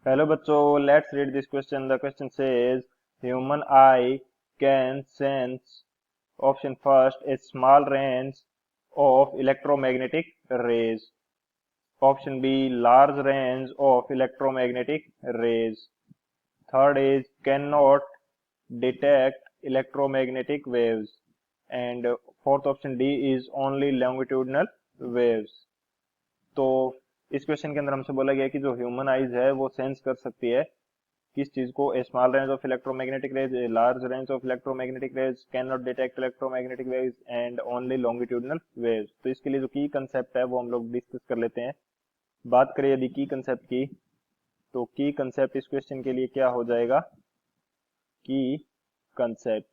Hello बच्चों, let's read this question. The question says, human eye can sense option first a small range of electromagnetic rays. Option B large range of electromagnetic rays. Third is cannot detect electromagnetic waves. And fourth option D is only longitudinal waves. तो इस question के अंदर हमसे बोला गया कि जो human eyes है वो सेंस कर सकती है किस चीज को, a small range of electromagnetic rays, a large range of electromagnetic rays, can not detect electromagnetic waves and only longitudinal waves. तो इसके लिए जो की कंसेप्ट है वो हम लोग डिस्कस कर लेते हैं। बात करें यदि की कंसेप्ट की, तो की कंसेप्ट इस क्वेश्चन के लिए क्या हो जाएगा? की कंसेप्ट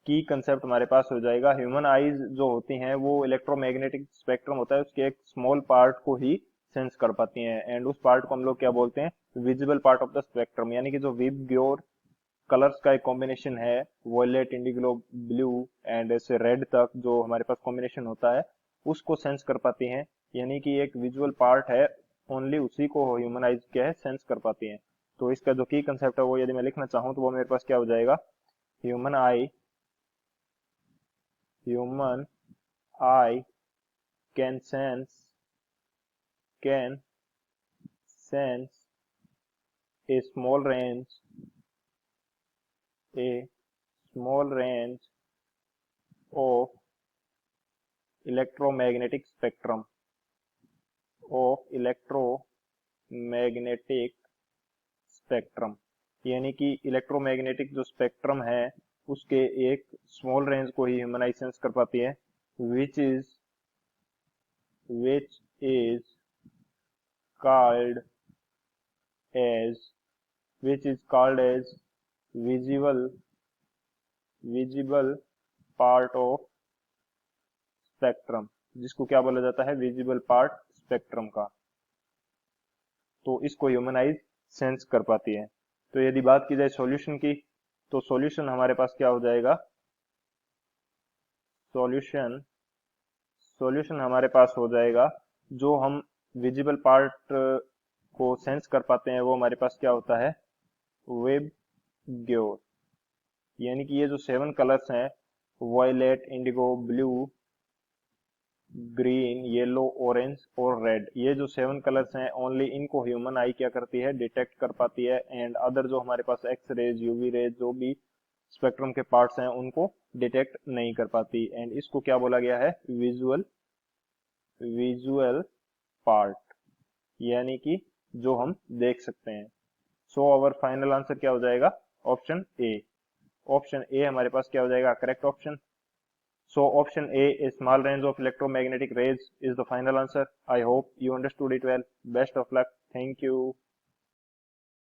की कंसेप्ट हमारे पास हो जाएगा, ह्यूमन आईज जो होती हैं वो इलेक्ट्रोमैग्नेटिक स्पेक्ट्रम होता है उसके एक स्मॉल पार्ट को ही सेंस कर पाती हैं, एंड उस पार्ट को हम लोग क्या बोलते हैं? Visible part of the spectrum. यानी कि जो विबग्योर कलर्स का एक कॉम्बिनेशन है, वॉयलेट, इंडिगो, ब्लू एंड ऐसे रेड तक जो हमारे पास कॉम्बिनेशन होता है उसको सेंस कर पाती हैं। यानी कि एक विजुअल पार्ट है, ओनली उसी को ह्यूमन आइज क्या है, सेंस कर पाती हैं। तो इसका जो की कंसेप्ट है वो यदि मैं लिखना चाहूँ तो वो मेरे पास क्या हो जाएगा? Human I human eye can sense a small range of electromagnetic spectrum। यानी कि इलेक्ट्रोमैग्नेटिक जो स्पेक्ट्रम है उसके एक स्मॉल रेंज को ही ह्यूमन आई सेंस कर पाती है, which is called as which is called as visible visible part of spectrum, जिसको क्या बोला जाता है? विजिबल पार्ट स्पेक्ट्रम का। तो इसको ह्यूमन आइज सेंस कर पाती है। तो यदि बात की जाए सॉल्यूशन की, तो सॉल्यूशन हमारे पास क्या हो जाएगा? सॉल्यूशन सॉल्यूशन हमारे पास हो जाएगा, जो हम विजिबल पार्ट को सेंस कर पाते हैं वो हमारे पास क्या होता है? VIBGYOR. यानी कि ये जो 7 कलर्स हैं, violet, indigo, blue, green, yellow, orange और रेड, ये जो 7 कलर्स हैं ओनली इनको ह्यूमन आई क्या करती है? डिटेक्ट कर पाती है। एंड अदर जो हमारे पास एक्स रेज, यूवी रेज, जो भी स्पेक्ट्रम के पार्ट्स हैं उनको डिटेक्ट नहीं कर पाती। एंड इसको क्या बोला गया है? विजुअल पार्ट, यानी कि जो हम देख सकते हैं। सो आवर फाइनल आंसर क्या हो जाएगा? Option A. ऑप्शन ए हमारे पास क्या हो जाएगा? Correct option. So option A, a small range of electromagnetic rays is the final answer. I hope you understood it well. Best of luck. Thank you.